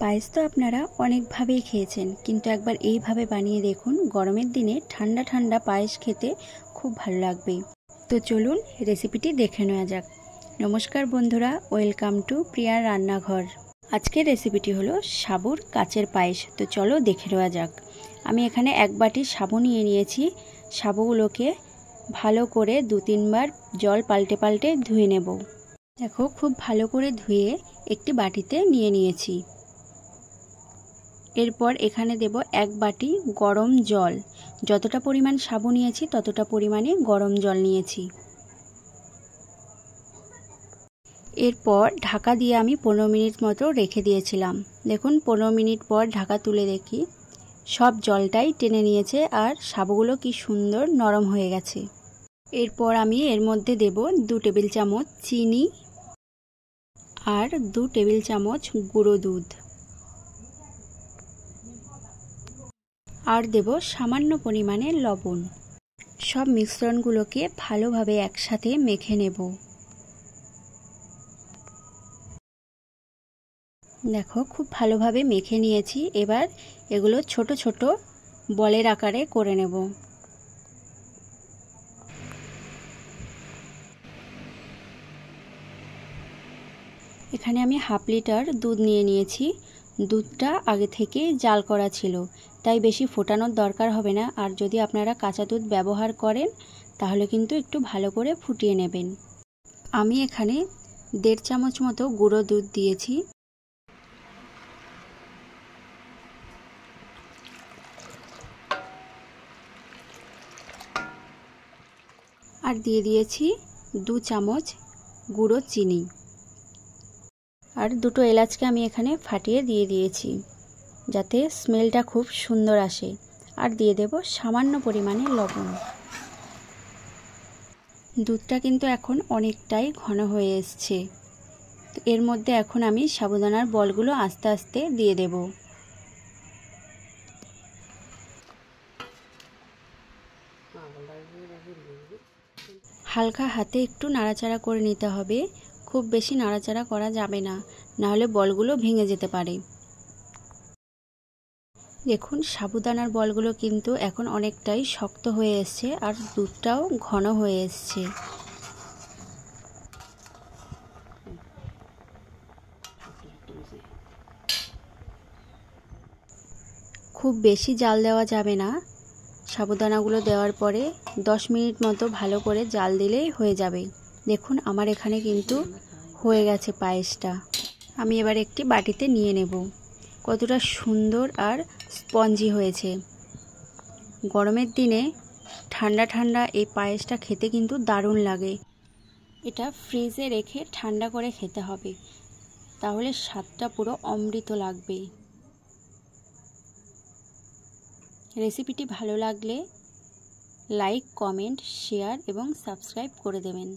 পায়েস তো আপনারা অনেকভাবেই খেয়েছেন, কিন্তু একবার এইভাবে বানিয়ে দেখুন। গরমের দিনে ঠান্ডা ঠান্ডা পায়েস খেতে খুব ভালো লাগবে। তো চলুন রেসিপিটি দেখে নেওয়া যাক। নমস্কার বন্ধুরা, ওয়েলকাম টু প্রিয়ার রান্নাঘর। আজকের রেসিপিটি হলো সাবুর কাচের পায়েস। তো চলো দেখে নেওয়া যাক। আমি এখানে এক বাটি সাবু নিয়ে নিয়েছি। সাবুগুলোকে ভালো করে 2-3 বার জল পাল্টে পাল্টে ধুয়ে নেব। দেখো, খুব ভালো করে ধুয়ে একটি বাটিতে নিয়ে নিয়েছি। এরপর এখানে দেব 1 বাটি গরম জল। যতটা পরিমাণ সাবু নিয়েছি ততটা পরিমাণে গরম জল নিয়েছি। এরপর ঢাকা দিয়ে আমি 15 মিনিট মতো রেখে দিয়েছিলাম। দেখুন 15 মিনিট পর ঢাকা তুলে দেখি সব জলটাই টেনে নিয়েছে আর সাবুগুলো কি সুন্দর নরম হয়ে গেছে। এরপর আমি এর মধ্যে দেব 2 টেবিল চামচ চিনি আর 2 টেবিল চামচ গুঁড়ো দুধ, আর দেব সামান্য পরিমাণে লবণ। সব মিশ্রণগুলোকে ভালোভাবে একসাথে মেখে নেব। দেখো, খুব ভালোভাবে মেখে নিয়েছি। এবার এগুলো ছোট ছোট বলের আকারে করে নেব। এখানে আমি 1/2 লিটার দুধ নিয়ে নিয়েছি। দুধটা আগে থেকে জাল করা ছিল, তাই বেশি ফোটানোর দরকার হবে না। আর যদি আপনারা কাঁচা দুধ ব্যবহার করেন তাহলে কিন্তু একটু ভালো করে ফুটিয়ে নেবেন। আমি এখানে 1.5 চামচ মতো গুঁড়ো দুধ দিয়েছি। আর দিয়ে দিয়েছি 2 চামচ গুঁড়ো চিনি। আর 2টো এলাচকে আমি এখানে ফাটিয়ে দিয়ে দিয়েছি যাতে স্মেলটা খুব সুন্দর আসে। আর দিয়ে দেব সামান্য পরিমাণে লবণ। দুধটা কিন্তু এখন অনেকটাই ঘন হয়ে এসছে। তো এর মধ্যে এখন আমি সাবুদানার বলগুলো আস্তে আস্তে দিয়ে দেব। হালকা হাতে একটু নাড়াচাড়া করে নিতে হবে, খুব বেশি নাড়াচাড়া করা যাবে না, নাহলে বলগুলো ভেঙে যেতে পারে। দেখুন সাবুদানার বলগুলো কিন্তু এখন অনেকটাই শক্ত হয়ে এসছে আর দুধটাও ঘন হয়ে এসছে। খুব বেশি জাল দেওয়া যাবে না। সাবুদানাগুলো দেওয়ার পরে 10 মিনিট মতো ভালো করে জাল দিলেই হয়ে যাবে। দেখুন আমার এখানে কিন্তু হয়ে গেছে পায়েসটা। আমি এবার একটি বাটিতে নিয়ে নেব। কতটা সুন্দর আর স্পঞ্জি হয়েছে। গরমের দিনে ঠান্ডা ঠান্ডা এই পায়েসটা খেতে কিন্তু দারুণ লাগে। এটা ফ্রিজে রেখে ঠান্ডা করে খেতে হবে, তাহলে স্বাদটা পুরো অমৃত লাগবে। রেসিপিটি ভালো লাগলে লাইক, কমেন্ট, শেয়ার এবং সাবস্ক্রাইব করে দেবেন।